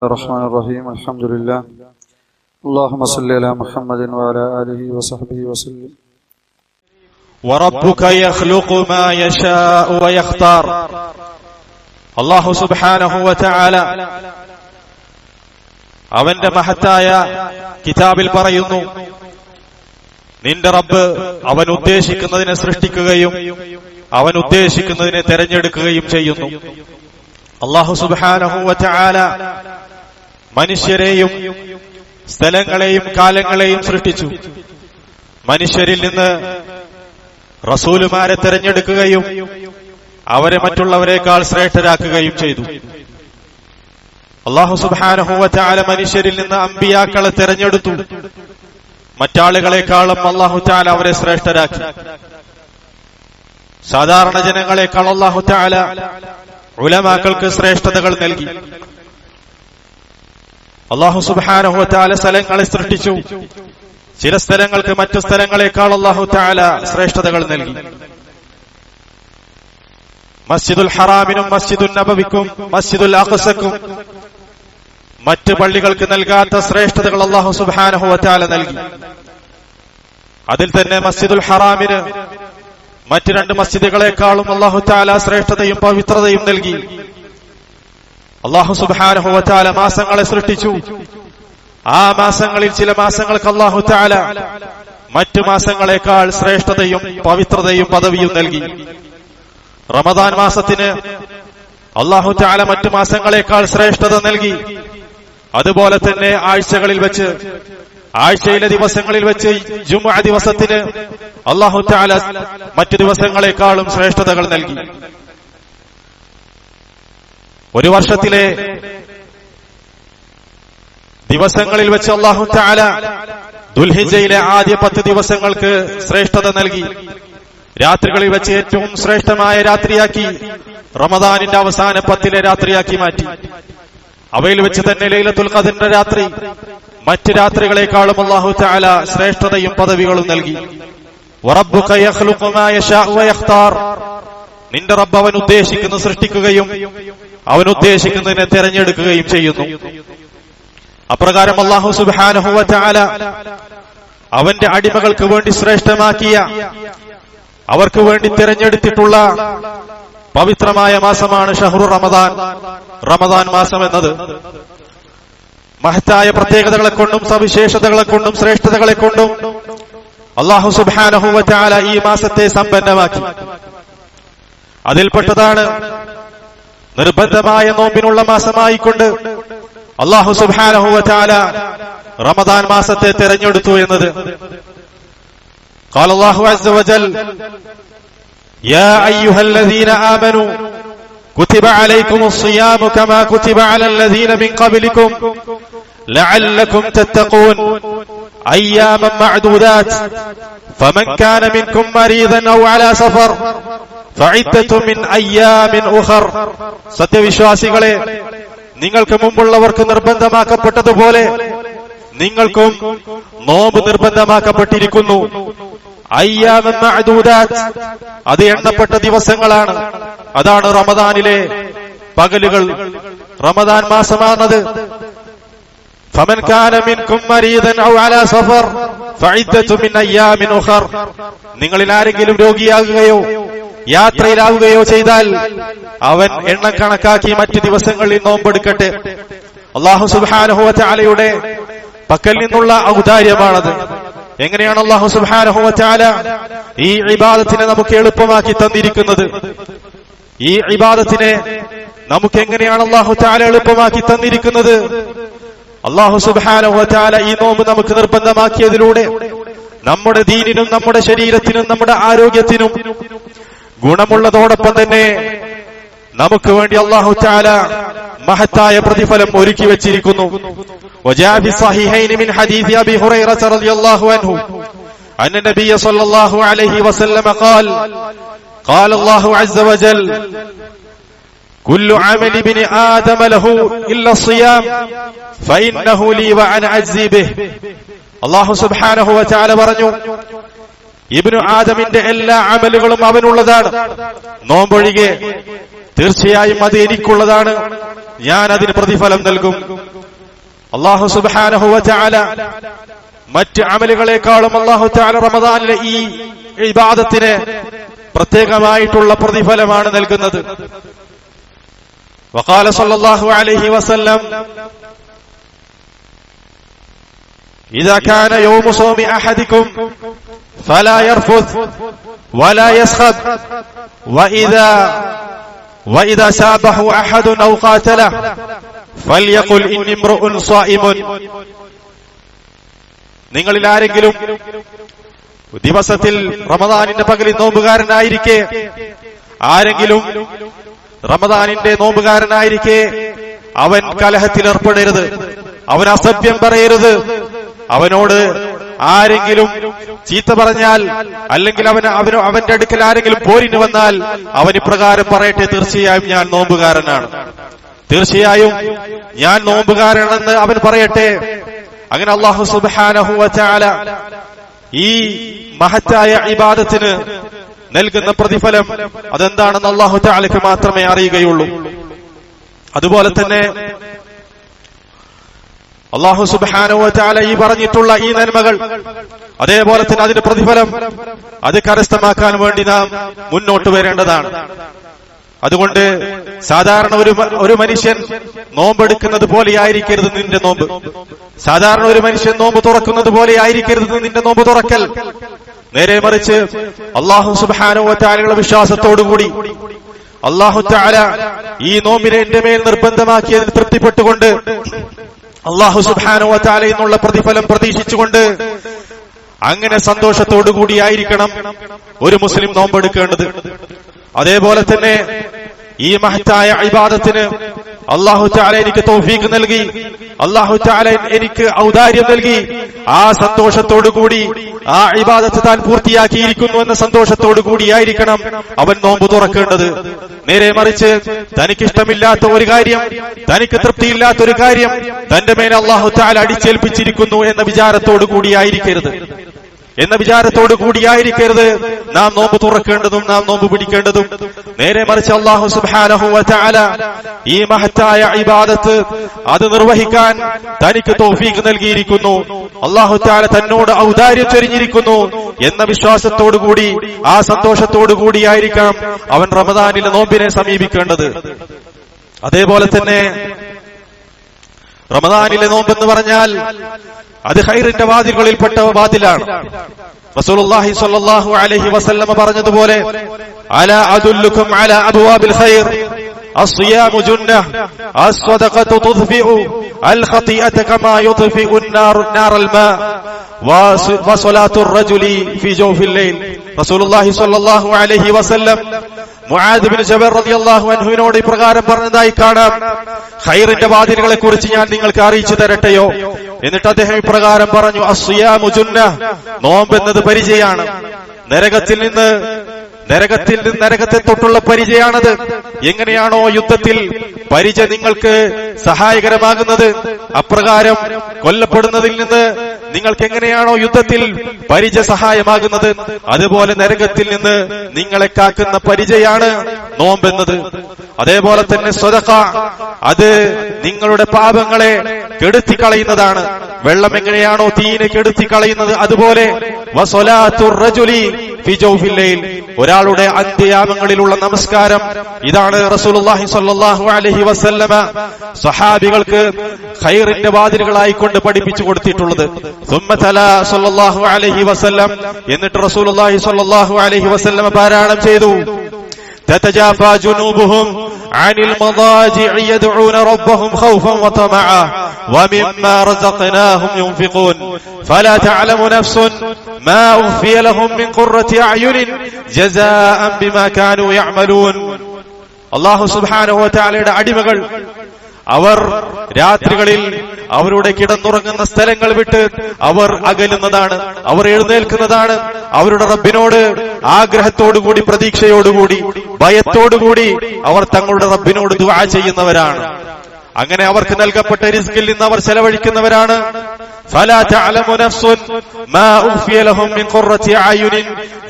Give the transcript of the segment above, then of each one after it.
الرحمن الرحيم الحمد لله اللهم صل على محمد وعلى آله وصحبه وسلم. وربك يخلق ما يشاء ويختار. അല്ലാഹു സുബ്ഹാനഹു വതആല അവന്റെ മഹത്തായ കിതാബിൽ പറയുന്നു, നിന്റെ റബ്ബ് അവൻ ഉദ്ദേശിക്കുന്നതിനെ സൃഷ്ടിക്കുകയും അവൻ ഉദ്ദേശിക്കുന്നതിനെ തെരഞ്ഞെടുക്കുകയും ചെയ്യുന്നു. അല്ലാഹു സുബ്ഹാനഹു വതആല മനുഷ്യരെയും സ്ഥലങ്ങളെയും കാലങ്ങളെയും സൃഷ്ടിച്ചു. മനുഷ്യരിൽ നിന്ന് റസൂലുമാരെ തെരഞ്ഞെടുക്കുകയും അവരെ മറ്റുള്ളവരെക്കാൾ ശ്രേഷ്ഠരാക്കുകയും ചെയ്തു. അല്ലാഹു സുബ്ഹാനഹു വതആല മനുഷ്യരിൽ നിന്ന് അമ്പിയാക്കളെ തെരഞ്ഞെടുത്തു. മറ്റാളുകളെക്കാളും അല്ലാഹു തആല അവരെ ശ്രേഷ്ഠരാക്കി. സാധാരണ ജനങ്ങളെക്കാൾ അല്ലാഹു തആല ഉലമാക്കൾക്ക് ശ്രേഷ്ഠതകൾ നൽകി. അല്ലാഹു സുബ്ഹാനഹു വതആല സ്ഥലങ്ങളെ സൃഷ്ടിച്ചു. ചില സ്ഥലങ്ങൾക്ക് മറ്റു സ്ഥലങ്ങളെക്കാൾ അല്ലാഹു തആല ശ്രേഷ്ഠതകൾ നൽകി. മസ്ജിദുൽ ഹറാമിനും മസ്ജിദുൽ നബവിക്കും മസ്ജിദുൽ അഖ്സക്കും മറ്റ് പള്ളികൾക്ക് നൽകാത്ത ശ്രേഷ്ഠതകൾ അല്ലാഹു സുബ്ഹാനഹു വതആല നൽകി. അതിൽ തന്നെ മസ്ജിദുൽ ഹറാമിന് മറ്റ് രണ്ട് മസ്ജിദുകളെക്കാളും അല്ലാഹു തആല ശ്രേഷ്ഠതയും പവിത്രതയും നൽകി. അല്ലാഹു സുബ്ഹാനഹു വതആല മാസങ്ങളെ സൃഷ്ടിച്ചു. ആ മാസങ്ങളിൽ ചില മാസങ്ങൾക്ക് അല്ലാഹു തആല മറ്റു മാസങ്ങളെക്കാൾ ശ്രേഷ്ഠതയും പവിത്രതയും പദവിയും നൽകി. റമദാൻ മാസത്തിന് അല്ലാഹു തആല മറ്റു മാസങ്ങളെക്കാൾ ശ്രേഷ്ഠത നൽകി. അതുപോലെ തന്നെ ആഴ്ചയിലെ ദിവസങ്ങളിൽ വെച്ച് ജുമുഅ ദിവസത്തിന് അല്ലാഹു തആല മറ്റു ദിവസങ്ങളെക്കാളും ശ്രേഷ്ഠതകൾ നൽകി. ഒരു വർഷത്തിലെ ദിവസങ്ങളിൽ വെച്ച് അല്ലാഹു തആല ദുൽഹിജ്ജയിലെ ആദ്യ 10 ദിവസങ്ങൾക്ക് ശ്രേഷ്ഠത നൽകി. രാത്രികളിൽ വെച്ച് ഏറ്റവും ശ്രേഷ്ഠമായ രാത്രിയാക്കി റമദാനിന്റെ അവസാന 10 രാത്രിയാക്കി മാറ്റി. അവയിൽ വെച്ച് തന്നെ ലൈലത്തുൽ ഖദ്റിന്റെ രാത്രി മറ്റ് രാത്രികളെക്കാളും അല്ലാഹു തആല ശ്രേഷ്ഠതയും പദവികളും നൽകി. വറബ്ബുക യഖ്ലുഖു മാ യശാഉ വയഖ്താർ. നിന്റെ റബ്ബ് അവൻ ഉദ്ദേശിക്കുന്നത് സൃഷ്ടിക്കുകയും അവൻ ഉദ്ദേശിക്കുന്നതിനെ തെരഞ്ഞെടുക്കുകയും ചെയ്യുന്നു. അപ്രകാരം അല്ലാഹു സുബ്ഹാനഹു വതആല അവന്റെ അടിമകൾക്ക് വേണ്ടി ശ്രേഷ്ഠമാക്കിയ, അവർക്ക് വേണ്ടി തെരഞ്ഞെടുത്തിട്ടുള്ള പവിത്രമായ മാസമാണ് ഷഹ്റു റമദാൻ, റമദാൻ മാസം എന്നത്. മഹത്തായ പ്രത്യേകതകളെ കൊണ്ടും സവിശേഷതകളെ കൊണ്ടും ശ്രേഷ്ഠതകളെ കൊണ്ടും അല്ലാഹു സുബ്ഹാനഹു വതആല ഈ മാസത്തെ സമ്പന്നമാക്കി. അതിൽപ്പെട്ടതാണ് നിർബന്ധമായ നോമ്പിനുള്ള മാസമായിക്കൊണ്ട് അല്ലാഹു സുബ്ഹാനഹു വതആല റമദാൻ മാസത്തെ തെരഞ്ഞെടുത്തു എന്നത്. ഖാല അല്ലാഹു അസ്സ വജൽ യാ അയ്യുഹല്ലദീന ആമനൂ കുതിബ അലൈക്കുമുസ് സിയാമു കമാ കുതിബ അലല്ലദീന മിൻ ഖബ്ലിക്കും ലഅല്ലകും തത്തഖൂൻ അയ്യാമൻ മഅദൂദാത് ഫമൻ കാന മിൻകും മരീദൻ ഔ അലാ സഫർ ഫഇദ്ദത്തുൻ മിൻ അയ്യാമിൻ ഉഖർ. സത്യവിശ്വാസികളെ, നിങ്ങൾക്ക് മുമ്പുള്ളവർക്ക് നിർബന്ധമാക്കപ്പെട്ടതുപോലെ നിങ്ങൾക്കും നോമ്പ് നിർബന്ധമാക്കപ്പെട്ടിരിക്കുന്നു. അയ്യാമൻ മഅദൂദാത്, അത് എണ്ണപ്പെട്ട ദിവസങ്ങളാണ്. അതാണ് റമദാനിലെ പകലുകൾ. റമദാൻ മാസമാണത്. ഫമൻ കാന മിൻകും മരീദൻ ഔ അലാ സഫർ ഫഇദ്ദത്തുൻ മിൻ അയ്യാമിൻ ഉഖർ. നിങ്ങളിൽ ആരെങ്കിലും രോഗിയാകുകയോ യാത്രയിലാവുകയോ ചെയ്താൽ അവൻ എണ്ണം കണക്കാക്കി മറ്റു ദിവസങ്ങളിൽ നോമ്പെടുക്കട്ടെ. അല്ലാഹു സുബ്ഹാനഹു വതആലയുടെ പക്കൽ നിന്നുള്ള ഔദാര്യമാണത്. എങ്ങനെയാണ് അല്ലാഹു സുബ്ഹാനഹു വതആല ഈ ഇബാദത്തിനെ നമുക്ക് എളുപ്പമാക്കി തന്നിരിക്കുന്നത്? ഈ ഇബാദത്തിനെ നമുക്ക് എങ്ങനെയാണ് അല്ലാഹു തആല എളുപ്പമാക്കി തന്നിരിക്കുന്നത്? അല്ലാഹു സുബ്ഹാനഹു വതആല ഈ നോമ്പ് നമുക്ക് നിർബന്ധമാക്കിയതിലൂടെ നമ്മുടെ ദീനിനും നമ്മുടെ ശരീരത്തിനും നമ്മുടെ ആരോഗ്യത്തിനും ഗുണമുള്ളതോടൊപ്പം തന്നെ നമുക്ക് വേണ്ടി അല്ലാഹു തആല മഹത്തായ പ്രതിഫലം ഒരുക്കി വെച്ചിരിക്കുന്നു. വജാഅ ഫി സ്വഹീഹൈനി മിൻ ഹദീസ് അബീ ഹുറൈറ റളിയല്ലാഹു അൻഹു അന്ന നബിയ സ്വല്ലല്ലാഹു അലൈഹി വസല്ലം ഖാൽ ഖാല അല്ലാഹു അസ്സ വജൽ കുല്ലു അമലി ഇബ്നി ആദമ ലഹു ഇല്ല സിയാം ഫഇന്നഹു ലീ വഅന അജ്സി ബിഹി. അല്ലാഹു സുബ്ഹാനഹു വതആല പറഞ്ഞു, ഇബ്നു ആദമിന്റെ എല്ലാ അമലുകളും അവനുള്ളതാണ്, നോമ്പൊഴികെ. തീർച്ചയായും അത് എനിക്കുള്ളതാണ്, ഞാൻ അതിന് പ്രതിഫലം നൽകും. അല്ലാഹു സുബ്ഹാനഹു വ തആല മറ്റ് അമലുകളെക്കാളും അല്ലാഹു തആല റമദാനിലെ ഈ ഇബാദത്തിന് പ്രത്യേകമായിട്ടുള്ള പ്രതിഫലമാണ് നൽകുന്നത്. വഖാല സല്ലല്ലാഹു അലൈഹി വസല്ലം ഇദാ കാന യൗമു സൗമി അഹദികും ഫലാ യർഫുദ് വലാ യസ്ഖബ് വഇദാ ശാബഹു അഹദുൻ ഔ ഖാതലഹു ഫൽയഖുൽ ഇന്നി ഇംറുഉൻ സായിമുൻ. നിങ്ങളിൽ ആരെങ്കിലും ദിവസത്തിൽ റമദാനിന്റെ പകലിൽ നോമ്പുകാരനായിരിക്കെ അവൻ കലഹത്തിൽ ഏർപ്പെടരുത്, അവൻ അസഭ്യം പറയരുത്. അവനോട് ആരെങ്കിലും ചീത്ത പറഞ്ഞാൽ അല്ലെങ്കിൽ അവന്റെ അടുക്കൽ ആരെങ്കിലും പോരിന് വന്നാൽ അവൻ ഇപ്രകാരം പറയട്ടെ, തീർച്ചയായും ഞാൻ നോമ്പുകാരനാണ്, തീർച്ചയായും ഞാൻ നോമ്പുകാരനെന്ന് അവൻ പറയട്ടെ. അങ്ങനെ അല്ലാഹു സുബ്ഹാനഹു വ തആല ഈ മഹത്തായ ഇബാദത്തിന് നൽകുന്ന പ്രതിഫലം അതെന്താണെന്ന് അല്ലാഹു തആലയ്ക്ക് മാത്രമേ അറിയുകയുള്ളൂ. അതുപോലെ തന്നെ അല്ലാഹു സുബ്ഹാനഹു വ തആല ഈ പറഞ്ഞിട്ടുള്ള ഈ നന്മകൾ, അതേപോലെ തന്നെ അതിന്റെ പ്രതിഫലം അത് കരസ്ഥമാക്കാൻ വേണ്ടി നാം മുന്നോട്ട് വരേണ്ടതാണ്. അതുകൊണ്ട് സാധാരണ ഒരു മനുഷ്യൻ നോമ്പെടുക്കുന്നത് പോലെയായിരിക്കരുത് നിന്റെ നോമ്പ്. സാധാരണ ഒരു മനുഷ്യൻ നോമ്പ് തുറക്കുന്നത് പോലെയായിരിക്കരുത് നിന്റെ നോമ്പ് തുറക്കൽ. നേരെ മറിച്ച് അല്ലാഹു സുബ്ഹാനഹു വ തആലയുടെ വിശ്വാസത്തോടുകൂടി അല്ലാഹു തആല ഈ നോമ്പിനെ എന്റെ മേൽ നിർബന്ധമാക്കിയതിൽ തൃപ്തിപ്പെട്ടുകൊണ്ട് അല്ലാഹു സുബ്ഹാനഹു വ തആലയിൽ നിന്നുള്ള പ്രതിഫലം പ്രതീക്ഷിച്ചുകൊണ്ട് അങ്ങനെ സന്തോഷത്തോടുകൂടിയായിരിക്കണം ഒരു മുസ്ലിം നോമ്പെടുക്കേണ്ടത്. അതേപോലെ തന്നെ ഈ മഹത്തായ ഇബാദത്തിന് അല്ലാഹു തആല എനിക്ക് തൗഫീഖ് നൽകി, അല്ലാഹു തആല എനിക്ക് ഔദാര്യം നൽകി, ആ സന്തോഷത്തോടുകൂടി ആ ഇബാദത്ത് താൻ പൂർത്തിയാക്കിയിരിക്കുന്നു എന്ന സന്തോഷത്തോടുകൂടിയായിരിക്കണം അവൻ നോമ്പ് തുറക്കേണ്ടത്. നേരെ മറിച്ച് തനിക്കിഷ്ടമില്ലാത്ത ഒരു കാര്യം, തനിക്ക് തൃപ്തിയില്ലാത്ത ഒരു കാര്യം തന്റെ മേൽ അല്ലാഹു തആല അടിച്ചേൽപ്പിച്ചിരിക്കുന്നു എന്ന വിചാരത്തോടുകൂടിയായിരിക്കരുത് നാം നോമ്പ് തുറക്കേണ്ടതും നാം നോമ്പ് പിടിക്കേണ്ടതും. നേരെ മറിച്ച് അല്ലാഹു സുബ്ഹാനഹു വ തആല ഈ മഹത്തായ ഇബാദത്ത് അത് നിർവഹിക്കാൻ തനിക്ക് തൗഫീഖ് നൽകിയിരിക്കുന്നു, അല്ലാഹു തആല തന്നോട് ഔദാര്യം ചൊരിഞ്ഞിരിക്കുന്നു എന്ന വിശ്വാസത്തോടുകൂടി ആ സന്തോഷത്തോടുകൂടിയായിരിക്കണം അവൻ റമദാനിലെ നോമ്പിനെ സമീപിക്കേണ്ടത്. അതേപോലെ തന്നെ റമദാനിലെ നോമ്പെന്ന് പറഞ്ഞാൽ അത് ഖൈറിന്റെ വാതിലുകളിൽപ്പെട്ട വാതിലാണ്. റസൂലുള്ളാഹി സ്വല്ലല്ലാഹു അലൈഹി വസല്ലം പറഞ്ഞതുപോലെ അലാ അദുല്ലുകും അലാ അബ്വാബിൽ ഖൈർ അസ്സിയാമു ജുന്നഹ് അസ്സദഖതു തുദ്ഫിഉ അൽ ഖതിഅത കമാ യുദ്ഫിഉ നാറൽ മാ വസലാത്തു റജുലി ഫീ ജൗഫിൽ ലൈൽ. റസൂലുള്ളാഹി സ്വല്ലല്ലാഹു അലൈഹി വസല്ലം മുആദ് ബിൻ ജബൽ റളിയല്ലാഹു അൻഹുവിനോട് ഇപ്രകാരം പറഞ്ഞതായി കാണാം, ഖൈറിന്റെ വാതിലുകളെ കുറിച്ച് ഞാൻ നിങ്ങൾക്ക് അറിയിച്ചു തരട്ടെയോ? എന്നിട്ട് അദ്ദേഹം ഇപ്രകാരം പറഞ്ഞു, അസ്സിയാമു ജുന്നഹ്, നോമ്പ് എന്നത് പരിചയാണ്. നരകത്തെ തൊട്ടുള്ള പരിചയാണത്. എങ്ങനെയാണോ യുദ്ധത്തിൽ പരിച നിങ്ങൾക്ക് സഹായകരമാകുന്നത്, അപ്രകാരം കൊല്ലപ്പെടുന്നതിൽ നിന്ന് നിങ്ങൾക്ക് എങ്ങനെയാണോ യുദ്ധത്തിൽ പരിച സഹായമാകുന്നത്, അതുപോലെ നരകത്തിൽ നിന്ന് നിങ്ങളെ കാക്കുന്ന പരിചയാണ് നോമ്പെന്നത്. അതേപോലെ തന്നെ സ്വദഖ, അത് നിങ്ങളുടെ പാപങ്ങളെ കെടുത്തിക്കളയുന്നതാണ്. വെള്ളം എങ്ങനെയാണോ തീയിനെ കെടുത്തിക്കളയുന്നത്, അതുപോലെ വസലാത്തുർ റജുലി ഫീ ജൗഫിൽ ലൈൽ, ഒരാളുടെ അന്ത്യയാമങ്ങളിലുള്ള നമസ്കാരം. ഇതാണ് റസൂലുള്ളാഹി സ്വല്ലല്ലാഹു അലൈഹി വസല്ലമ സ്വഹാബികൾക്ക് ഖൈറിന്റെ വാതിലുകളായിക്കൊണ്ട് പഠിപ്പിച്ചു കൊടുത്തിട്ടുള്ളത്. സുമ്മ തലാ സ്വല്ലല്ലാഹു അലൈഹി വസല്ലം, എന്നിട്ട് റസൂലുള്ളാഹി സ്വല്ലല്ലാഹു അലൈഹി വസല്ലമ പാരായണം ചെയ്തു, تتجافى جنوبهم عن المضاجع يدعون ربهم خوفا وطمعا ومما رزقناهم ينفقون فلا تعلم نفس ما أخفي لهم من قرة أعين جزاء بما كانوا يعملون. الله سبحانه وتعالى അടിമകൾ അവർ രാത്രികളിൽ അവരുടെ കിടന്നുറങ്ങുന്ന സ്ഥലങ്ങൾ വിട്ട് അവർ അകലുന്നതാണ്, അവർ എഴുന്നേൽക്കുന്നതാണ്. അവരുടെ റബ്ബിനോട് ആഗ്രഹത്തോടുകൂടി, പ്രതീക്ഷയോടുകൂടി, ഭയത്തോടുകൂടി അവർ തങ്ങളുടെ റബ്ബിനോട് ദുആ ചെയ്യുന്നവരാണ്. അങ്ങനെ അവർക്ക് നൽകപ്പെട്ട റിസ്കിൽ നിന്ന് അവർ ചെലവഴിക്കുന്നവരാണ്. فلا تعلم نفس ما أخفي لهم من قرة أعين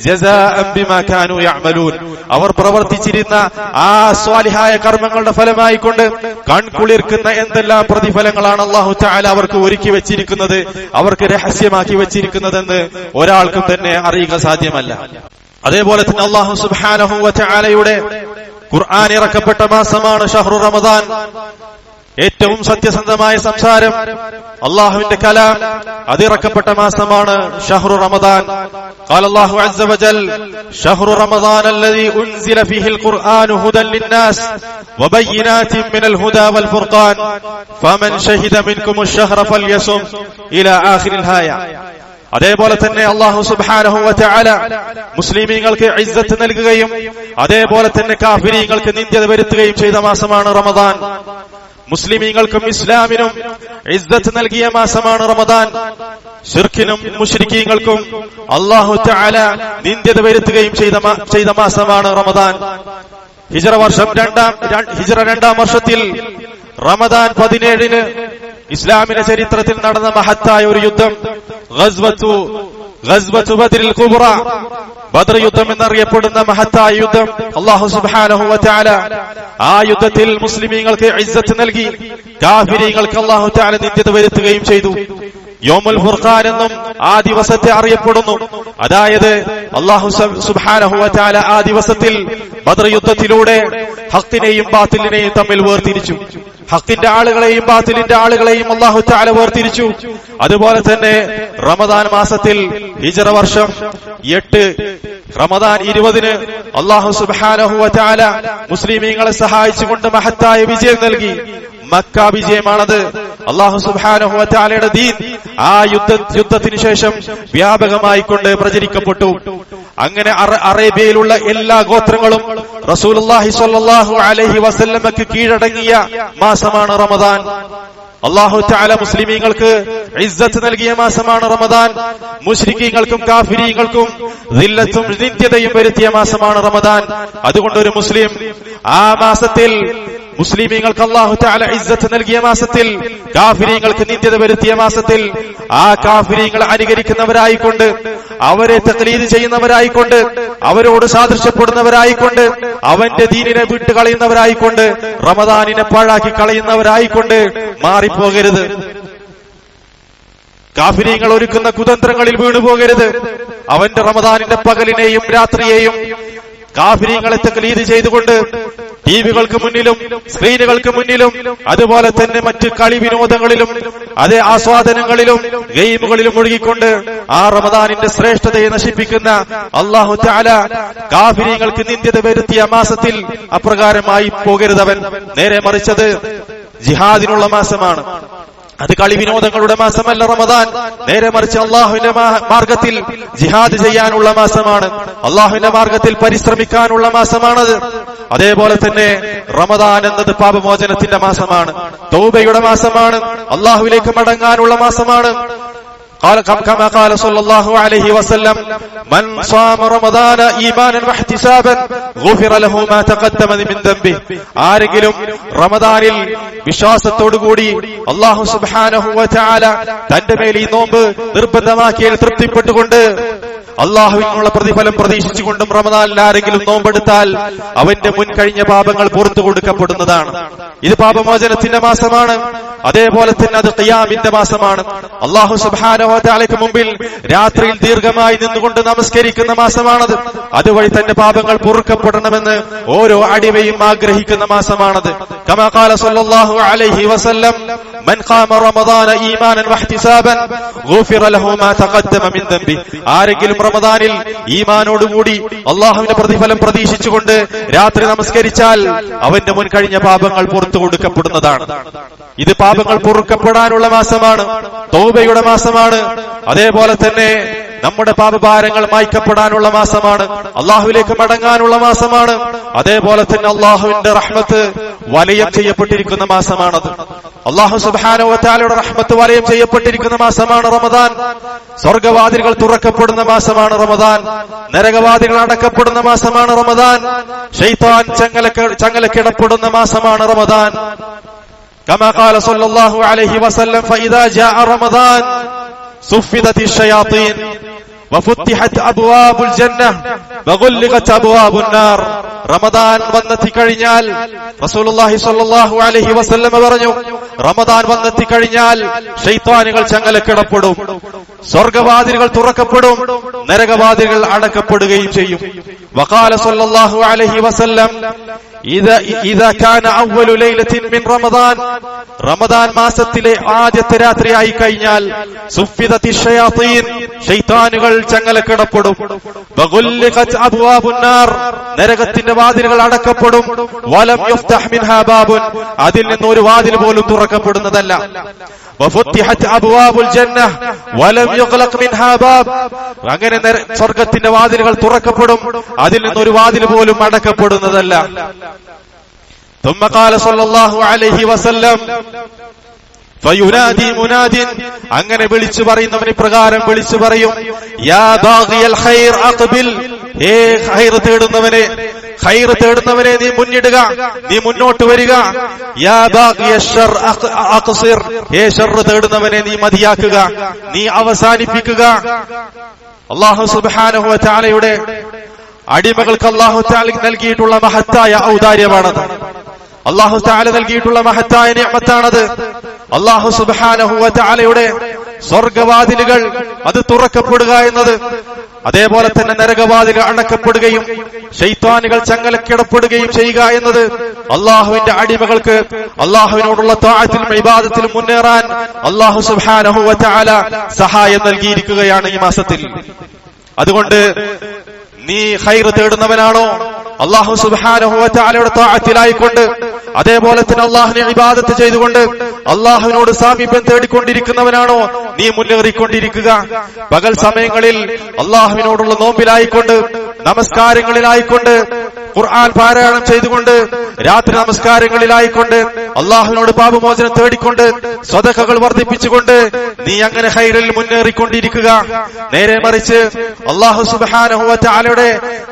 جزاء بما كانوا يعملون. അവർ പ്രവർത്തിച്ചിരുന്ന ആ സ്വാലിഹായ കർമ്മങ്ങളുടെ ഫലമായിക്കൊണ്ട് കൺകുളിർക്കുന്ന എന്തെല്ലാം പ്രതിഫലങ്ങളാണ് അല്ലാഹു തആല അവർക്ക് ഒരുക്കി വെച്ചിരിക്കുന്നത്, അവർക്ക് രഹസ്യമാക്കി വെച്ചിരിക്കുന്നതെന്ന് ഒരാൾക്കും തന്നെ അറിയുക സാധ്യമല്ല. അതേപോലെ തന്നെ അല്ലാഹു സുബ്ഹാനഹു വ തആലയുടെ ഖുർആൻ ഇറക്കപ്പെട്ട മാസമാണ് ഷഹ്റു റമദാൻ. ഏറ്റവും സത്യസന്ധമായ സംസാരം, അള്ളാഹുവിന്റെ കലാം അതിറക്കപ്പെട്ട മാസമാണ് ഷഹ്റു റമദാൻ. قال الله عز وجل شهر رمضان الذي أنزل فيه القرآن هدى للناس وبينات من الهدى والفرقان فمن شهد منكم الشهر فليصم إلى آخر الآية. അതേപോലെ തന്നെ അല്ലാഹു സുബ്ഹാനഹു വ തആല മുസ്ലിമീങ്ങൾക്ക് ഇസ്സത്ത് നൽകുകയും അതേപോലെ തന്നെ കാഫിരീങ്ങൾക്ക് നിന്ദ്യത വരുത്തുകയും ചെയ്ത മാസമാണ് റമദാൻ. മുസ്ലിമീങ്ങൾക്കും ഇസ്ലാമിനും ഇസ്സത്ത് നൽകിയ മാസമാണ് റമദാൻ. ശിർക്കിനും മുശ്രിക്കീങ്ങൾക്കും അല്ലാഹു തആല നിന്ദ്യത വരുത്തുകയും ചെയ്ത മാസമാണ് റമദാൻ. ഹിജ്റ രണ്ടാം വർഷത്തിൽ റമദാൻ 17 ഇസ്ലാമിന്റെ ചരിത്രത്തിൽ നടന്ന മഹത്തായ ഒരു യുദ്ധം, ഗസ്വത്തു ബദ്രിൽ കുബ്ര, ബദർ യുദ്ധം എന്നറിയപ്പെടുന്ന മഹത്തായ യുദ്ധം. അല്ലാഹു സുബ്ഹാനഹു വ തആല ആ യുദ്ധത്തിൽ മുസ്ലിമീങ്ങൾക്ക് ഇസ്സത്ത് നൽകി, കാഫിരീങ്ങൾക്ക് അല്ലാഹു തആല നിന്ദ്യത വരുത്തുകയും ചെയ്തു. യൗമുൽ ഫുർഖാൻ എന്നും ആ ദിവസത്തെ അറിയപ്പെടുന്നു. അതായത് അല്ലാഹു സുബ്ഹാനഹു വ തആല ആ ദിവസത്തിൽ ബദർ യുദ്ധത്തിലൂടെ ഹഖിനെയും ബാത്തിലിനെയും തമ്മിൽ വേർതിരിച്ചു. ഹഖിന്റെ ആളുകളെയും ബാത്തിലിന്റെ ആളുകളെയും അല്ലാഹു തആല വേർതിരിച്ചു. അതുപോലെ തന്നെ റമദാൻ മാസത്തിൽ ഹിജ്റ വർഷം 8 റമദാൻ 20 അല്ലാഹു സുബ്ഹാനഹു വ തആല മുസ്ലിമീങ്ങളെ സഹായിച്ചുകൊണ്ട് മഹത്തായ വിജയം നൽകി. മക്ക വിജയമാണത്. അല്ലാഹു സുബ്ഹാനഹു വ തആലയുടെ ദീൻ ആ യുദ്ധത്തിന് ശേഷം വ്യാപകമായിക്കൊണ്ട് പ്രചരിക്കപ്പെട്ടു. അങ്ങനെ അറേബ്യയിലുള്ള എല്ലാ ഗോത്രങ്ങളും റസൂലുള്ളാഹി സ്വല്ലല്ലാഹു അലൈഹി വസല്ലമക്ക് കീഴടങ്ങിയ മാസമാണ് റമദാൻ. അല്ലാഹു തആല മുസ്ലിമീങ്ങൾക്ക് ഇസ്സത്ത് നൽകിയ മാസമാണ് റമദാൻ. മുശ്രിക്കീങ്ങൾക്കും കാഫിരീങ്ങൾക്കും ദില്ലത്തും നിന്ദ്യതയും വരുത്തിയ മാസമാണ് റമദാൻ. അതുകൊണ്ട് ഒരു മുസ്ലിം ആ മാസത്തിൽ, മുസ്ലിമീങ്ങൾക്ക് അല്ലാഹു തആല ഇസ്സത്ത് നൽകിയ മാസത്തിൽ, കാഫിരീങ്ങൾക്ക് നിന്ദ്യത വരുത്തിയ മാസത്തിൽ ആ കാഫിരീങ്ങളെ അനുകരിക്കുന്നവരായിക്കൊണ്ട്, അവരെ തഖ്ലീദ് ചെയ്യുന്നവരായിക്കൊണ്ട്, അവരോട് സാദൃശ്യപ്പെടുന്നവരായിക്കൊണ്ട്, അവന്റെ ദീനിനെ വിട്ടുകളയുന്നവരായിക്കൊണ്ട്, റമദാനിനെ പാഴാക്കി കളയുന്നവരായിക്കൊണ്ട് മാറിപ്പോകരുത്. കാഫിരീങ്ങൾ ഒരുക്കുന്ന കുതന്ത്രങ്ങളിൽ വീണുപോകരുത്. അവന്റെ റമദാനിന്റെ പകലിനെയും രാത്രിയെയും കാഫിരീങ്ങളെ തഖ്ലീദ് ചെയ്തുകൊണ്ട് ടിവികൾക്ക് മുന്നിലും സ്ക്രീനുകൾക്ക് മുന്നിലും അതുപോലെ തന്നെ മറ്റ് കളി വിനോദങ്ങളിലും അതേ ആസ്വാദനങ്ങളിലും ഗെയിമുകളിലും മുഴുകിക്കൊണ്ട് ആ റമദാനിന്റെ ശ്രേഷ്ഠതയെ നശിപ്പിക്കുന്ന അല്ലാഹു തആല കാഫിരീങ്ങൾക്ക് നിന്ദ്യത വരുത്തിയ മാസത്തിൽ അപ്രകാരമായി പോകരുതവൻ. നേരെ മറിച്ചത് ജിഹാദിനുള്ള മാസമാണ്. അത് കളി വിനോദങ്ങളുടെ മാസമല്ല റമദാൻ. നേരെ മറിച്ച് അള്ളാഹുവിന്റെ മാർഗത്തിൽ ജിഹാദ് ചെയ്യാനുള്ള മാസമാണ്. അള്ളാഹുവിന്റെ മാർഗത്തിൽ പരിശ്രമിക്കാനുള്ള മാസമാണത്. അതേപോലെ തന്നെ റമദാൻ എന്നത് പാപമോചനത്തിന്റെ മാസമാണ്, തൗബയുടെ മാസമാണ്, അള്ളാഹുവിലേക്ക് മടങ്ങാനുള്ള മാസമാണ്. كما قال صلى الله عليه وسلم من صام رمضان ايمانا واحتسابا غفر له ما تقدم من ذنبه. ആരെങ്കിലും റമദാനിൽ വിശ്വാസത്തോടുകൂടി അല്ലാഹു സുബ്ഹാനഹു വ തആല തന്റെ മേൽ ഈ നോമ്പ് നിർബന്ധമാക്കിയതിൽ തൃപ്തിപ്പെട്ടുകൊണ്ട് അള്ളാഹുവിനുള്ള പ്രതിഫലം പ്രതീക്ഷിച്ചുകൊണ്ടും റമദാനിൽ ആരെങ്കിലും നോമ്പെടുത്താൽ അവന്റെ മുൻ കഴിഞ്ഞ പാപങ്ങൾ പുറത്തു കൊടുക്കപ്പെടുന്നതാണ്. ഇത് പാപമോചനത്തിന്റെ മാസമാണ്. അതേപോലെ തന്നെ അത് ഖിയാമിന്റെ മാസമാണ്. അല്ലാഹു സുബ്ഹാനഹു വ തആലയ്ക്ക് മുമ്പിൽ രാത്രിയിൽ ദീർഘമായി നിന്നുകൊണ്ട് നമസ്കരിക്കുന്ന മാസമാണത്. അതുവഴി തന്റെ പാപങ്ങൾ പൊറുക്കപ്പെടണമെന്ന് ഓരോ അടിമയും ആഗ്രഹിക്കുന്ന മാസമാണത്. കമാ ഖാല സല്ലല്ലാഹു അലൈഹി വസല്ലം മൻ ഖാമ റമദാന ഈമാനൻ വഹ്തിസാബൻ ഗുഫിറ ലഹു മാ തഖദ്ദമ മിൻ ദംബി. ആരെങ്കിലും റമദാനിൽ ഈമാനോടുകൂടി അള്ളാഹുവിന്റെ പ്രതിഫലം പ്രതീക്ഷിച്ചുകൊണ്ട് രാത്രി നമസ്കരിച്ചാൽ അവന്റെ മുൻ കഴിഞ്ഞ പാപങ്ങൾ പുറത്തു കൊടുക്കപ്പെടുന്നതാണ്. ഇത് പാപങ്ങൾ പൊറുക്കപ്പെടാനുള്ള മാസമാണ്, തൗബയുടെ മാസമാണ്. അതേപോലെ തന്നെ നമ്മുടെ പാപഭാരങ്ങൾ മായ്ക്കപ്പെടാനുള്ള മാസമാണ്, അള്ളാഹുവിലേക്ക് മടങ്ങാനുള്ള മാസമാണ്. അതേപോലെ തന്നെ അള്ളാഹുവിന്റെ റഹ്മത്ത് വലയം ചെയ്യപ്പെട്ടിരിക്കുന്ന മാസമാണത്. അല്ലാഹു സുബ്ഹാനഹു വ തആലയുടെ റഹ്മത്ത് വലയം ചെയ്യപ്പെട്ടിരിക്കുന്ന മാസമാണ് റമദാൻ. സ്വർഗവാതിലുകൾ തുറക്കപ്പെടുന്ന മാസമാണ് റമദാൻ. നരകവാതിലുകൾ അടക്കപ്പെടുന്ന മാസമാണ് റമദാൻ. ശൈത്താൻ ചങ്ങലക്കിടപ്പെടുന്ന മാസമാണ് റമദാൻ. كما قال صلى الله عليه وسلم فإذا جاء رمضان صفدت الشياطين وفتحت أبواب الجنة وغلقت أبواب النار. റമദാൻ വന്നെത്തിക്കഴിഞ്ഞാൽ റസൂലുള്ളാഹി സ്വല്ലല്ലാഹു അലൈഹി വസല്ലം പറഞ്ഞു, റമദാൻ വന്നെത്തിക്കഴിഞ്ഞാൽ ശൈത്വാനുകൾ ചങ്ങലക്കിടപ്പെടും, സ്വർഗവാതിലുകൾ തുറക്കപ്പെടും, നരകവാതിലുകൾ അടക്കപ്പെടുകയും ചെയ്യും. വഖാല സ്വല്ലല്ലാഹു അലൈഹി വസല്ലം ഇദാ കാന അവ്വലു ലൈലത്തിൻ മിൻ റമദാൻ, റമദാൻ മാസത്തിലെ ആദ്യത്തെ രാത്രിയായി കഴിഞ്ഞാൽ സുഫിദത്തി ശയാത്തീൻ, ശൈത്താനുകൾ ചങ്ങലക്കിടപ്പെടും, വഗുല്ലിഖത് അബ്വാബുൻ നാർ, നരകത്തിന്റെ വാതിലുകൾ അടക്കപ്പെടും, വലം യുഫ്തഹ് മിൻഹാ ബാബുൻ, അതിൽ നിന്ന് ഒരു വാതിൽ പോലും തുറക്കപ്പെടുന്നതല്ല, വഫുത്തിഹത് അബ്വാബുൽ ജന്നഹ് വലം യുഗ്ലഖ് മിൻഹാ ബാബ്, അങ്ങനെ സ്വർഗ്ഗത്തിന്റെ വാതിലുകൾ തുറക്കപ്പെടും, അതിൽ നിന്ന് ഒരു വാതിൽ പോലും അടക്കപ്പെടുന്നതല്ല. ثم قال صلى الله عليه وسلم ഫയുനാദി മുനാദിൻ, അങ്ങനെ വിളിച്ചു പറയുന്നവൻ ഇപ്രകാരം വിളിച്ചു പറയും, യാ ബാഗിയൽ ഖൈർ അഖ്ബിൽ, ഹേ ഖൈർ തേടുന്നവനെ, ഖൈർ തേടുന്നവനെ നീ മുന്നിടുക, നീ മുന്നോട്ട് വരിക. യാ ബാഗിയൽ ശർ അഖ്സിർ, ഹേ ശർ തേടുന്നവനെ നീ മതിയാക്കുക, നീ അവസാനിപ്പിക്കുക. അല്ലാഹു സുബ്ഹാനഹു വ തആലയുടെ അടിമകൾക്ക് അല്ലാഹു തആല നൽകിയിട്ടുള്ള മഹത്തായ ഔദാര്യമാണത്. അല്ലാഹു തആല നൽകിയിട്ടുള്ള മഹത്തായ നിഅമത്താണത്. അല്ലാഹു സുബ്ഹാനഹു വ തആലയുടെ സ്വർഗവാതിലുകൾ അത് തുറക്കപ്പെടുക എന്നത്, അതേപോലെ തന്നെ നരകവാതിലുകൾ അടക്കപ്പെടുകയും ശൈത്വാനുകൾ ചങ്ങലക്കിടപ്പെടുകയും ചെയ്യുക എന്നത് അല്ലാഹുവിന്റെ അടിമകൾക്ക് അല്ലാഹുവിനോടുള്ള ത്വാഅത്തിലും ഇബാദത്തിലും മുന്നേറാൻ അല്ലാഹു സുബ്ഹാനഹു വ തആല സഹായം നൽകിയിരിക്കുകയാണ് ഈ മാസത്തിൽ. അതുകൊണ്ട് നീ ഖൈർ തേടുന്നവനാണോ, അല്ലാഹു സുബ്ഹാനഹു വ തആലയുടെ ത്വാഅത്തിലായിക്കൊണ്ട് അതേപോലെ തന്നെ അല്ലാഹുവിനെ ഇബാദത്ത് ചെയ്തുകൊണ്ട് അല്ലാഹുവിനോട് സാമീപ്യം തേടിക്കൊണ്ടിരിക്കുന്നവനാണോ, നീ മുന്നേറിക്കൊണ്ടിരിക്കുക. പകൽ സമയങ്ങളിൽ അല്ലാഹുവിനോടുള്ള നോമ്പിലായിക്കൊണ്ട്, നമസ്കാരങ്ങളിലായിക്കൊണ്ട്, ഖുർആൻ പാരായണം ചെയ്തുകൊണ്ട്, രാത്രി നമസ്കാരങ്ങളിലായിക്കൊണ്ട് അല്ലാഹുവിനോട് പാപമോചനം തേടിക്കൊണ്ട് സ്വതഖകൾ വർദ്ധിപ്പിച്ചുകൊണ്ട് നീ അങ്ങനെ ഖൈറിൽ മുന്നേറിക്കൊണ്ടിരിക്കുക. നേരെ മറിച്ച് അല്ലാഹു സുബ്ഹാനഹു വ തആലയുടെ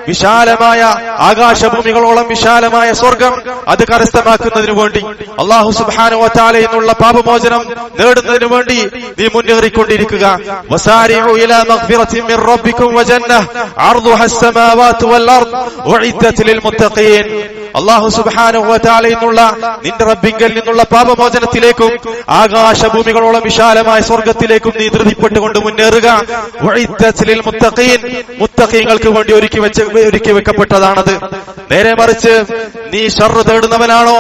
വിശാലമായ ആകാശഭൂമികളോളം വിശാലമായ സ്വർഗം അത് കരസ്ഥമാക്കുന്നതിനു വേണ്ടി, അല്ലാഹു സുബ്ഹാനഹു വ തആലയിൽ നിന്നുള്ള പാപമോചനം നേടുന്നതിനു വേണ്ടി നീ മുന്നേറിക്കൊണ്ടിരിക്കുക. വസാരിഉ ഇലാ മഗ്ഫിറത്തിൻ മിർ റബ്ബിക്കും വ ജന്നഹ് അർദുഹാ അസ്സമാവാതു വൽ അർദ് ഉഇദ്ദത് ലിൽ മുത്തഖീൻ. അല്ലാഹു സുബ്ഹാനഹു വ തആലയിൽ നിന്നുള്ള നിന്റെ റബ്ബിങ്കൽ നിന്നുള്ള പാപമോചനത്തിലേക്കും ആകാശഭൂമികളോളം വിശാലമായ സ്വർഗത്തിലേക്കും നീ ധൃതിപ്പെട്ടുകൊണ്ട് മുന്നേറുക. ഉഇദ്ദത് ലിൽ മുത്തഖീൻ, മുത്തഖീങ്ങൾക്ക് വേണ്ടി ഒരുക്കി വെക്കപ്പെട്ടതാണത്. നേരെ മറിച്ച് നീ ശർറ് തേടുന്നവനാണോ,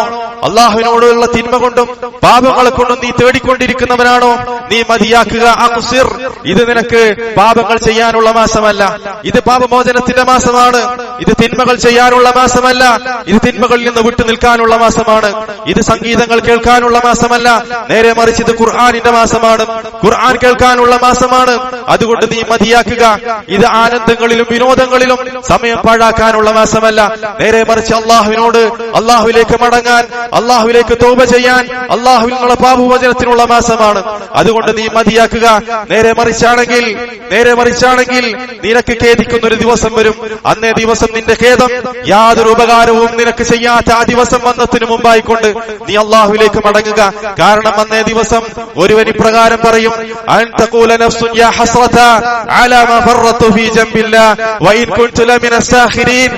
അല്ലാഹുവിനോടുള്ള തിന്മ കൊണ്ടും പാപങ്ങളെ കൊണ്ടും നീ തേടിക്കൊണ്ടിരിക്കുന്നവനാണോ, നീ മതിയാക്കുക. അഖ്സിർ, ഇത് നിനക്ക് പാപങ്ങൾ ചെയ്യാനുള്ള മാസമല്ല, ഇത് പാപമോചനത്തിന്റെ മാസമാണ്. ഇത് തിന്മകൾ ചെയ്യാനുള്ള മാസമല്ല, ഇത് തിന്മകളിൽ നിന്ന് വിട്ടു നിൽക്കാനുള്ള മാസമാണ്. ഇത് സംഗീതങ്ങൾ കേൾക്കാനുള്ള മാസമല്ല, നേരെ മറിച്ച് ഇത് ഖുർആനിന്റെ മാസമാണ്, ഖുർആൻ കേൾക്കാനുള്ള മാസമാണ്. അതുകൊണ്ട് നീ മതിയാക്കുക. ഇത് ആനന്ദങ്ങളിലും വിനോദങ്ങളിലും സമയം പാഴാക്കാനുള്ള മാസമല്ല, നേരെ മറിച്ച് അല്ലാഹുവിനോട്, അല്ലാഹുവിലേക്ക് മടങ്ങാൻ, അല്ലാഹുവിലേക്ക് തൗബ ചെയ്യാൻ, അല്ലാഹുവിൽ നിന്നുള്ള പാപമോചനത്തിനുള്ള മാസമാണ്. അതുകൊണ്ട് നീ മതിയാക്കുക. നേരെ മറിച്ചാണെങ്കിൽ നിനക്ക് ഖേദിക്കുന്ന ഒരു ദിവസം വരും. അന്നേ ദിവസം നിന്റെ ഖേദം യാതൊരു ഉപകാരവും നിനക്ക് ചെയ്യാത്ത ആ ദിവസം വന്നതിന് മുമ്പായിക്കൊണ്ട് നീ അല്ലാഹുവിലേക്ക് മടങ്ങുക. കാരണം അന്നേ ദിവസം ഒരുവൻ ഇപ്രകാരം പറയും, അൻ തഖൂല നഫ്സുൻ യാ ഹസ്റത അലാ മാ ഫറത്തു ഫീ ജംബില്ലാഹ് വ ഇൻ കുൻതു ലമിനസ് സാഖിരീൻ.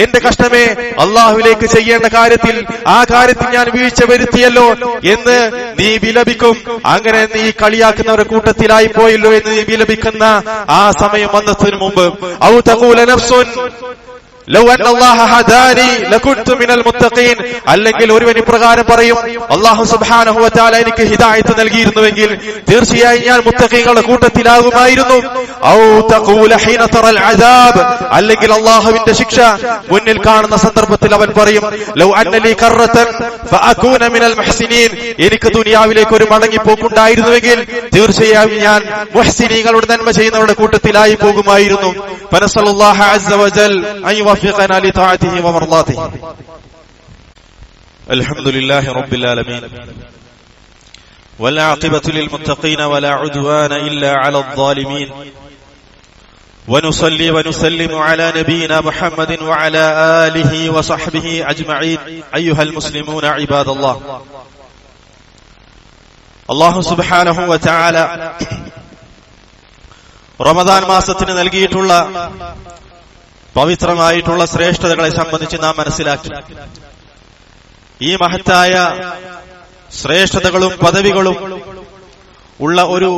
എന്റെ കഷ്ടമേ അല്ലാഹുവിലേക്ക് ചെയ്യേണ്ട കാര്യത്തിൽ, ആ കാര്യത്തിൽ ഞാൻ വീഴ്ച വരുത്തിയല്ലോ എന്ന് നീ വിലപിക്കും. അങ്ങനെ നീ കളിയാക്കുന്നവരുടെ കൂട്ടത്തിലായി പോയല്ലോ എന്ന് നീ വിലപിക്കുന്ന ആ സമയം വന്നതിന് മുമ്പ്, ഔ തഖൂല നഫ്സുൻ ലൗ അന്ന അല്ലാഹ ഹദാനി ലകുൻതു മിനൽ മുത്തഖീൻ, അല്ലെങ്കിൽ ഒരുവൻ ഇപ്രകാരം പറയും, അല്ലാഹു സുബ്ഹാനഹു വ തആല എനിക്ക് ഹിദായത്ത് നൽകിയിരുന്നുവെങ്കിൽ തീർച്ചയായും ഞാൻ മുത്തഖീങ്ങളുടെ കൂട്ടത്തിലാകുമായിരുന്നു. ഔ തഖൂല ഹീന തറൽ അദാബ്, അല്ലെങ്കിൽ അല്ലാഹുവിന്റെ ശിക്ഷ മുന്നിൽ കാണുന്ന സന്ദർഭത്തിൽ അവൻ പറയും, ലൗ അന്ന ലീ കറതൻ ഫഅകൂന മിനൽ മുഹ്സിനീൻ, എനിക്ക് ദുനിയാവിലേക്ക് ഒരു മടങ്ങിപ്പോക്കുണ്ടായിരുന്നുവെങ്കിൽ തീർച്ചയായും ഞാൻ മുഹ്സിനീങ്ങളുടെ നന്മ ചെയ്യുന്നവരുടെ കൂട്ടത്തിലായി പോകുമായിരുന്നു. ഫനസല്ലാഹു അസ്സ വജൽ അൻ يوفقنا لطاعته ومرضاته. الحمد لله رب العالمين والعاقبة للمتقين ولا عدوان إلا على الظالمين ونصلي ونسلم على نبينا محمد وعلى آله وصحبه أجمعين أيها المسلمون عباد الله الله سبحانه وتعالى റമദാൻ മാസത്തിന് നൽകിയിട്ടുള്ള പവിത്രമായിട്ടുള്ള ശ്രേഷ്ഠതകളെ സംബന്ധിച്ച് നാം മനസ്സിലാക്കി. ഈ മഹത്തായ ശ്രേഷ്ഠതകളും പദവികളും ഉള്ള ഒരു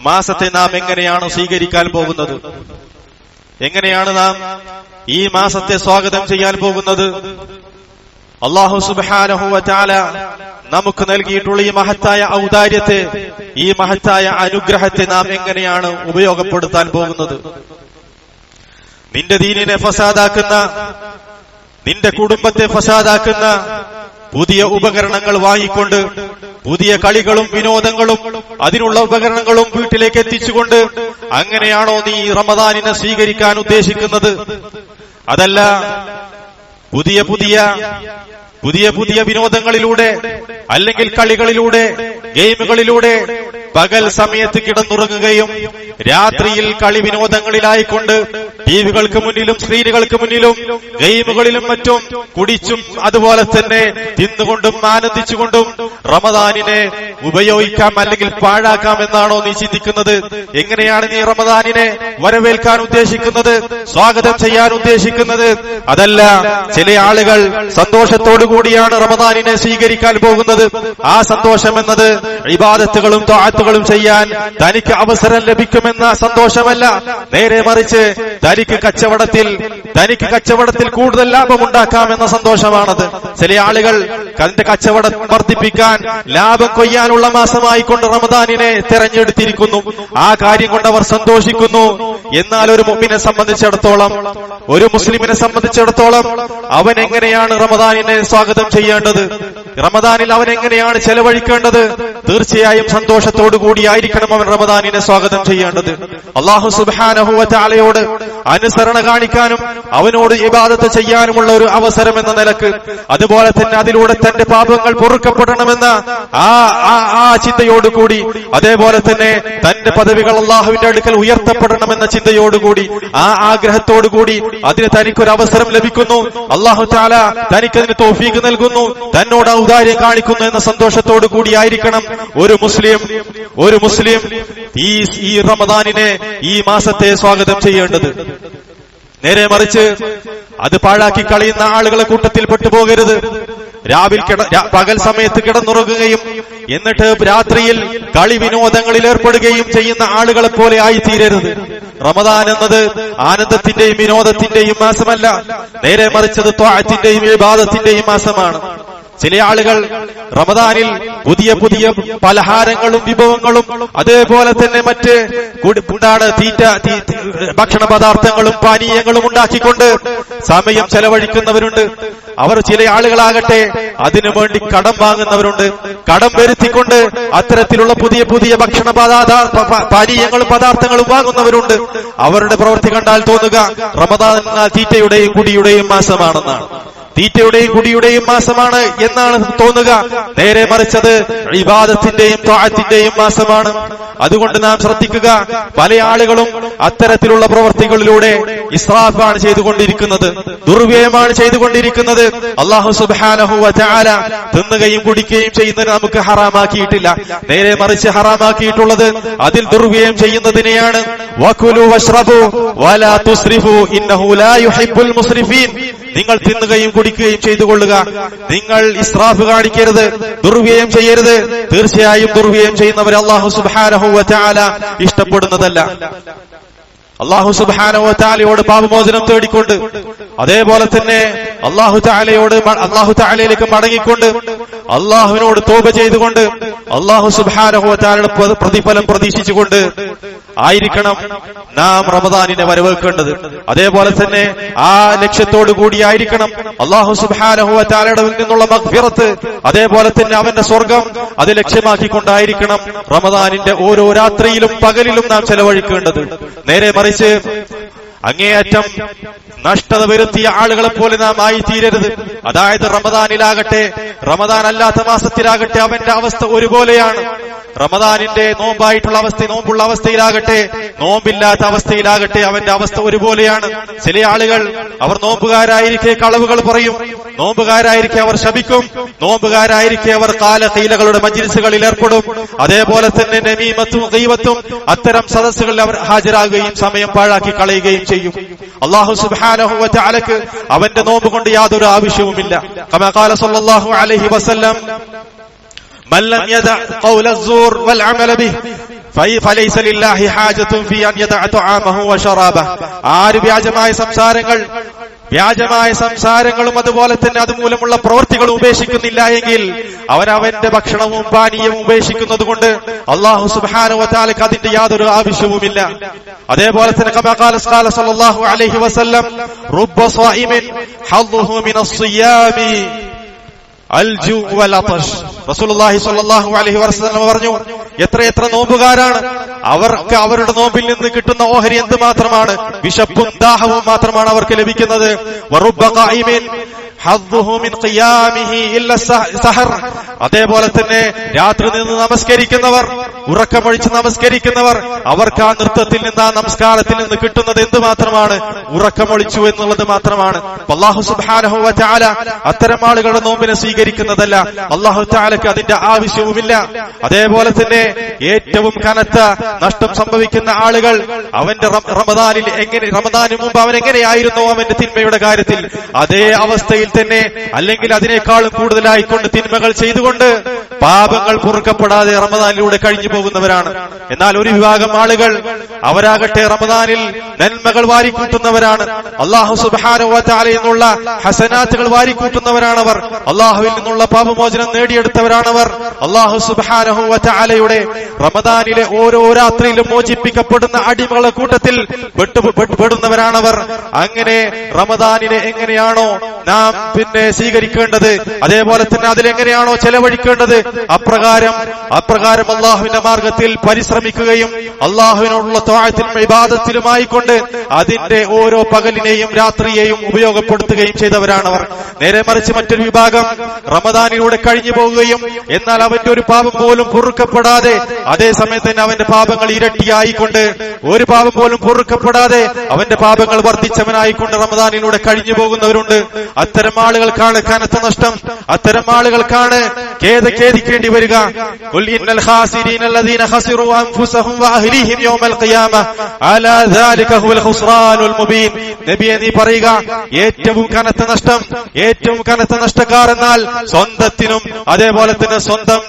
മാസത്തെ നാം എങ്ങനെയാണ് സ്വീകരിക്കാൻ പോകുന്നത്, എങ്ങനെയാണ് നാം ഈ മാസത്തെ സ്വാഗതം ചെയ്യാൻ പോകുന്നത്, അല്ലാഹു സുബ്ഹാനഹു വ തആല നമുക്ക് നൽകിയിട്ടുള്ള ഈ മഹത്തായ ഔദാര്യത്തെ, ഈ മഹത്തായ അനുഗ്രഹത്തെ നാം എങ്ങനെയാണ് ഉപയോഗപ്പെടുത്താൻ പോകുന്നത്? നിന്റെ ദീനിനെ ഫസാദാക്കുന്ന, നിന്റെ കുടുംബത്തെ ഫസാദാക്കുന്ന പുതിയ ഉപകരണങ്ങൾ വാങ്ങിക്കൊണ്ട്, പുതിയ കളികളും വിനോദങ്ങളും അതിനുള്ള ഉപകരണങ്ങളും വീട്ടിലേക്ക് എത്തിച്ചുകൊണ്ട് അങ്ങനെയാണോ നീ റമദാനിനെ സ്വീകരിക്കാൻ ഉദ്ദേശിക്കുന്നത്? അതല്ല, പുതിയ പുതിയ വിനോദങ്ങളിലൂടെ അല്ലെങ്കിൽ കളികളിലൂടെ, ഗെയിമുകളിലൂടെ പകൽ സമയത്ത് കിടന്നുറങ്ങുകയും രാത്രിയിൽ കളി വിനോദങ്ങളിലായിക്കൊണ്ട് ടിവികൾക്ക് മുന്നിലും സ്ക്രീനുകൾക്ക് മുന്നിലും ഗെയിമുകളിലും മറ്റും കുടിച്ചും അതുപോലെ തന്നെ തിന്നുകൊണ്ടും ആനന്ദിച്ചുകൊണ്ടും റമദാനിനെ ഉപയോഗിക്കാം അല്ലെങ്കിൽ പാഴാക്കാം എന്നാണോ നീ ചിന്തിക്കുന്നത്? എങ്ങനെയാണ് നീ റമദാനിനെ വരവേൽക്കാൻ ഉദ്ദേശിക്കുന്നത്, സ്വാഗതം ചെയ്യാൻ ഉദ്ദേശിക്കുന്നത്? അതല്ല, ചില ആളുകൾ സന്തോഷത്തോടു കൂടിയാണ് റമദാനിനെ സ്വീകരിക്കാൻ പോകുന്നത്. ആ സന്തോഷം എന്നത് ഇബാദത്തുകളും ത്വഅത്തുകളും ചെയ്യാൻ തനിക്ക് അവസരം ലഭിക്കുമെന്ന സന്തോഷമല്ല, നേരെ മറിച്ച് തനിക്ക് കച്ചവടത്തിൽ കൂടുതൽ ലാഭമുണ്ടാക്കാമെന്ന സന്തോഷമാണത്. ചില ആളുകൾ തന്റെ കച്ചവടം വർദ്ധിപ്പിക്കാൻ, ലാഭം കൊയ്യാനുള്ള മാസമായിക്കൊണ്ട് റമദാനിനെ തെരഞ്ഞെടുത്തിരിക്കുന്നു. ആ കാര്യം കൊണ്ട് അവർ സന്തോഷിക്കുന്നു. എന്നാൽ ഒരു മുഅ്മിനെ സംബന്ധിച്ചിടത്തോളം, ഒരു മുസ്ലിമിനെ സംബന്ധിച്ചിടത്തോളം അവൻ എങ്ങനെയാണ് റമദാനിനെ സ്വാഗതം ചെയ്യേണ്ടത്, റമദാനിൽ അവൻ എങ്ങനെയാണ് ചെലവഴിക്കേണ്ടത്? തീർച്ചയായും സന്തോഷത്തോടു കൂടിയായിരിക്കണം അവൻ റമദാനിനെ സ്വാഗതം ചെയ്യേണ്ടത്. അല്ലാഹു സുബ്ഹാനഹു വ തആലയോട് അനുസരണ കാണിക്കാനും അവനോട് ഇബാദത്ത് ചെയ്യാനുമുള്ള ഒരു അവസരം എന്ന നിലക്ക്, അതുപോലെ തന്നെ അതിലൂടെ തന്റെ പാപങ്ങൾ പൊറുക്കപ്പെടണമെന്ന ആ ചിന്തയോടുകൂടി, അതേപോലെ തന്നെ തന്റെ പദവികൾ അള്ളാഹുവിന്റെ അടുക്കൽ ഉയർത്തപ്പെടണമെന്ന ചിന്തയോടുകൂടി, ആ ആഗ്രഹത്തോടുകൂടി അതിന് തനിക്കൊരു അവസരം ലഭിക്കുന്നു, അല്ലാഹു തആല തനിക്കതിന് തൗഫീഖ് നൽകുന്നു, തന്നോട് ഔദാര്യം കാണിക്കുന്നു എന്ന സന്തോഷത്തോടു കൂടിയായിരിക്കണം ഒരു മുസ്ലിം ഈ റമദാനിനെ, ഈ മാസത്തെ സ്വാഗതം ചെയ്യേണ്ടത്. നേരെ മറിച്ച് അത് പാഴാക്കി കളയുന്ന ആളുകളെ കൂട്ടത്തിൽ പെട്ടുപോകരുത്. പകൽ സമയത്ത് കിടന്നുറങ്ങുകയും എന്നിട്ട് രാത്രിയിൽ കളി വിനോദങ്ങളിൽ ഏർപ്പെടുകയും ചെയ്യുന്ന ആളുകളെ പോലെ ആയിത്തീരരുത്. റമദാൻ എന്നത് ആനന്ദത്തിന്റെയും വിനോദത്തിന്റെയും മാസമല്ല, നേരെ മറിച്ചത് ത്വഅത്തിന്റെയും ഇബാദത്തിന്റെയും മാസമാണ്. ചില ആളുകൾ റമദാനിൽ പുതിയ പലഹാരങ്ങളും വിഭവങ്ങളും അതേപോലെ തന്നെ മറ്റ് ഭക്ഷണ പദാർത്ഥങ്ങളും പാനീയങ്ങളും ഉണ്ടാക്കിക്കൊണ്ട് സമയം ചെലവഴിക്കുന്നവരുണ്ട്. ചില ആളുകളാകട്ടെ അതിനു വേണ്ടി കടം വാങ്ങുന്നവരുണ്ട്. കടം വരുത്തിക്കൊണ്ട് അത്തരത്തിലുള്ള പുതിയ ഭക്ഷണ പാനീയങ്ങളും പദാർത്ഥങ്ങളും വാങ്ങുന്നവരുണ്ട്. അവരുടെ പ്രവൃത്തി കണ്ടാൽ തോന്നുക റമദാൻ തീറ്റയുടെയും കുടിയുടെയും മാസമാണെന്നാണ്, തീറ്റയുടെയും കുടിയുടെയും മാസമാണ് എന്നാണ് തോന്നുക. നേരെ മറിച്ചത് ഇബാദത്തിന്റെയും ത്വഅത്തിന്റെയും മാസമാണ്. അതുകൊണ്ട് നാം ശ്രദ്ധിക്കുക, പല ആളുകളും അത്തരത്തിലുള്ള പ്രവർത്തികളിലൂടെ ഇസ്രാഫാണ് ചെയ്തുകൊണ്ടിരിക്കുന്നത്, ദുർവ്യയമാണ് ചെയ്തുകൊണ്ടിരിക്കുന്നത്. അല്ലാഹു സുബ്ഹാനഹു വ തആല തിന്നുകയും കുടിക്കുകയും ചെയ്യുന്നതിന് നമുക്ക് ഹറാമാക്കിയിട്ടില്ല. നേരെ മറിച്ച് ഹറാമാക്കിയിട്ടുള്ളത് അതിൽ ദുർവ്യയം ചെയ്യുന്നതിനെയാണ്. വകുലു വശ്റബു വലാ തുസ്രിഫു ഇന്നഹു ലാ യുഹിബ്ബുൽ മുസ്രിഫീൻ. നിങ്ങൾ തിന്നുകയും കുടിക്കുകയും ചെയ്തുകൊള്ളുക, നിങ്ങൾ ഇസ്രാഫ് കാണിക്കരുത്, ദുർവ്യയം ചെയ്യരുത്. തീർച്ചയായും ദുർവ്യയം ചെയ്യുന്നവരെ അല്ലാഹു സുബ്ഹാനഹു വ തആല ഇഷ്ടപ്പെടുന്നതല്ല. അല്ലാഹു സുബ്ഹാനഹു വ തആലയോട് പാപമോചനം തേടിക്കൊണ്ട്, അതേപോലെ തന്നെ അല്ലാഹു തആലയിലേക്ക് മടങ്ങിക്കൊണ്ട്, അല്ലാഹുവിനോട് തൗബ ചെയ്തുകൊണ്ട്, അല്ലാഹു സുബ്ഹാനഹു വ തആലയുടെ പ്രതിഫലം പ്രതീക്ഷിച്ചുകൊണ്ട് ആയിരിക്കണം നാം റമദാനിനെ വരവേൽക്കേണ്ടത്. അതേപോലെ തന്നെ ആ ലക്ഷ്യത്തോടു കൂടിയായിരിക്കണം അല്ലാഹു സുബ്ഹാനഹു വ തആലയുടെ നിന്നുള്ള മഗ്ഫിറത്ത്, അതേപോലെ തന്നെ അവന്റെ സ്വർഗം അത് ലക്ഷ്യമാക്കിക്കൊണ്ടായിരിക്കണം റമദാനിന്റെ ഓരോ രാത്രിയിലും പകലിലും നാം ചെലവഴിക്കേണ്ടത്. നേരെ മറിച്ച് അങ്ങേയറ്റം നഷ്ടത വരുത്തിയ ആളുകളെ പോലെ നാം ആയിത്തീരരുത്. അതായത് റമദാനിലാകട്ടെ റമദാൻ അല്ലാത്ത മാസത്തിലാകട്ടെ അവന്റെ അവസ്ഥ ഒരുപോലെയാണ്. റമദാനിന്റെ നോമ്പായിട്ടുള്ള അവസ്ഥ, നോമ്പുള്ള അവസ്ഥയിലാകട്ടെ നോമ്പില്ലാത്ത അവസ്ഥയിലാകട്ടെ അവന്റെ അവസ്ഥ ഒരുപോലെയാണ്. ചില ആളുകൾ അവർ നോമ്പുകാരായിരിക്കെ കളവുകൾ പറയും, നോമ്പുകാരായിരിക്കെ അവർ ശപിക്കും, നോമ്പുകാരായിരിക്കെ അവർ കാലഖീലകളുടെ മജ്ലിസുകളിൽ ഏർപ്പെടും. അതേപോലെ തന്നെ നമീമത്തും ഗീബത്തും അത്തരം സദസ്സുകളിൽ അവർ ഹാജരാകുകയും സമയം പാഴാക്കി കളയുകയും ചെയ്യും. അല്ലാഹു സുബ്ഹാനഹു വ തആലക്ക് അവന്റെ നോമ്പ് കൊണ്ട് യാതൊരു ആവശ്യവുമില്ല. കമാ ഖാല സല്ലല്ലാഹു അലൈഹി വസല്ലം من لم يدع قول الزور والعمل به فليس لله حاجة في أن يدع طعامه وشرابه. ആര് വ്യാജമായ സംസാരങ്ങളും അതുപോലെ തന്നെ അതുമൂലമുള്ള പ്രവൃത്തികളും ഉപേക്ഷിക്കുന്നില്ല എങ്കിൽ അവന്റെ ഭക്ഷണവും പാനീയവും ഉപേക്ഷിക്കുന്നത് കൊണ്ട് അല്ലാഹു സുബ്ഹാനഹു വ തആലക്ക് അതിന്റെ യാതൊരു ആവശ്യവുമില്ല. അതേപോലെ തന്നെ കമാ ഖാല സല്ലല്ലാഹു അലൈഹി വസല്ലം റുബ്ബ സ്വായിമിൻ ഹദ്ദുഹു മിനസ് സിയാമി അൽജു വൽ അതഷ്. റസൂലുള്ളാഹി സ്വല്ലല്ലാഹു അലൈഹി വസല്ലം പറഞ്ഞു, എത്രയെത്ര നോമ്പുകാരാണ്, അവർക്ക് അവരുടെ നോമ്പിൽ നിന്ന് കിട്ടുന്ന ഓഹരി എന്ത് മാത്രമാണ്, വിശപ്പും ദാഹവും മാത്രമാണ് അവർക്ക് ലഭിക്കുന്നത്. വറുബ്ബ ഖായിമിൻ ഹദ്ദുഹു മിൻ ഖിയാമിഹി ഇല്ല സഹർ. അതേപോലെ തന്നെ രാത്രി നിന്ന് നമസ്കരിക്കുന്നവർ, ഉറക്കമൊഴിച്ച് നമസ്കരിക്കുന്നവർ, അവർക്ക് ആ നൃത്തത്തിൽ നിന്ന്, ആ നമസ്കാരത്തിൽ നിന്ന് കിട്ടുന്നത് എന്ത് മാത്രമാണ്, ഉറക്കമൊഴിച്ചു എന്നുള്ളത് മാത്രമാണ്. അല്ലാഹു സുബ്ഹാനഹു വ തആല അത്തരം ആളുകളുടെ നോമ്പിനെ സ്വീകരിക്കുന്നതല്ല. അല്ലാഹു തആലക്ക് അതിന്റെ ആവശ്യവുമില്ല. അതേപോലെ തന്നെ ഏറ്റവും കനത്ത നഷ്ടം സംഭവിക്കുന്ന ആളുകൾ അവന്റെ റമദാനിന് മുമ്പ് അവൻ എങ്ങനെയായിരുന്നു അവന്റെ തിന്മയുടെ കാര്യത്തിൽ, അതേ അവസ്ഥയിൽ തന്നെ അല്ലെങ്കിൽ അതിനേക്കാളും കൂടുതലായിക്കൊണ്ട് തിന്മകൾ ചെയ്തുകൊണ്ട് പാപങ്ങൾ പൊറുക്കപ്പെടാതെ റമദാനിലൂടെ കഴിഞ്ഞു പോകുന്നവരാണ്. എന്നാൽ ഒരു വിഭാഗം ആളുകൾ അവരാകട്ടെ റമദാനിൽ നന്മകൾ വാരിക്കൂട്ടുന്നവരാണ്. അല്ലാഹു സുബ്ഹാനഹു വ തആലയിൽ നിന്നുള്ള ഹസനാത്തുകൾ വാരിക്കൂട്ടുന്നവരാണവർ. അല്ലാഹുവിൽ നിന്നുള്ള പാപമോചനം നേടിയെടുത്തവരാണവർ. അല്ലാഹു സുബ്ഹാനഹു വ തആലയുടെ റമദാനിലെ ഓരോ രാത്രിയിലും മോചിപ്പിക്കപ്പെടുന്ന അടിമകളുടെ കൂട്ടത്തിൽ പെടുന്നവരാണവർ. അങ്ങനെ റമദാനിനെ എങ്ങനെയാണോ നാം സ്വീകരിക്കേണ്ടത്, അതേപോലെ തന്നെ അതിലെങ്ങനെയാണോ ചെലവഴിക്കേണ്ടത്, അപ്രകാരം അള്ളാഹുവിന്റെ മാർഗത്തിൽ പരിശ്രമിക്കുകയും അള്ളാഹുവിനോടുള്ള ത്വാഅത്തിലും ഇബാദത്തിലുമായിക്കൊണ്ട് അതിന്റെ ഓരോ പകലിനെയും രാത്രിയെയും ഉപയോഗപ്പെടുത്തുകയും ചെയ്തവരാണവർ. നേരെ മറിച്ച് മറ്റൊരു വിഭാഗം റമദാനിലൂടെ കഴിഞ്ഞു പോവുകയും എന്നാൽ അവന്റെ ഒരു പാപം പോലും പൊറുക്കപ്പെടാതെ അതേസമയത്ത് തന്നെ അവന്റെ പാപങ്ങൾ ഇരട്ടിയായിക്കൊണ്ട്, ഒരു പാപം പോലും പൊറുക്കപ്പെടാതെ അവന്റെ പാപങ്ങൾ വർദ്ധിച്ചവനായിക്കൊണ്ട് റമദാനിലൂടെ കഴിഞ്ഞു പോകുന്നവരുണ്ട്. അത്തരം ആളുകൾക്കാണ് കനത്ത നഷ്ടം, അത്തരം ആളുകൾക്കാണ് ഖേദിക്കേണ്ടി വരിക. ഖുൽ ഇന്നൽ ഖാസിരീന അല്ലദീന ഖസിറു അൻഫുസഹും വഅഹ്ലിഹിം യൗമൽ ഖിയാമ അലാ ദാലിക ഹുവൽ ഖുസ്റാനുൽ മുബീൻ. നബിയെ നീ പറയുക, ഏറ്റവും കനത്ത നഷ്ടം, ഏറ്റവും കനത്ത നഷ്ടക്കാർ എന്നാൽ സ്വന്തത്തിനും അതേപോലെ തന്നെ സ്വന്തം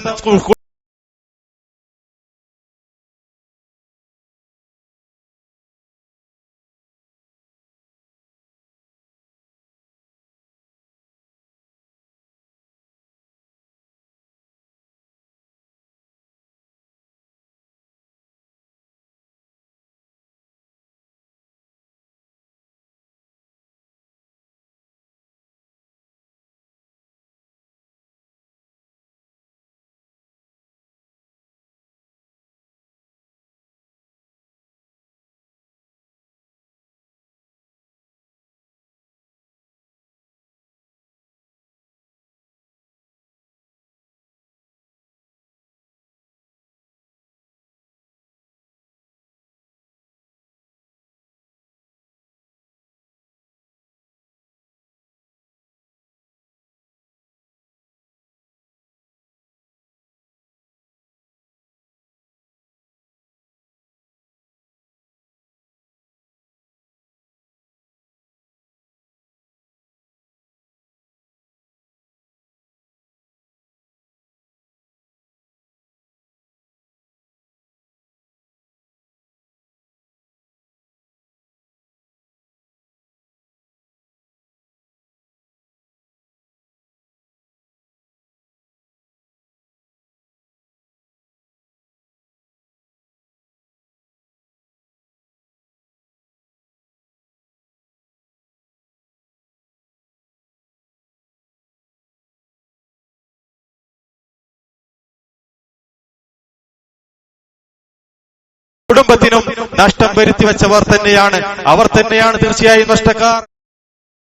കുടുംബത്തിനും നഷ്ടം വരുത്തിവെച്ചവർ തന്നെയാണ്, അവർ തന്നെയാണ് തീർച്ചയായും നഷ്ടക്കാർ.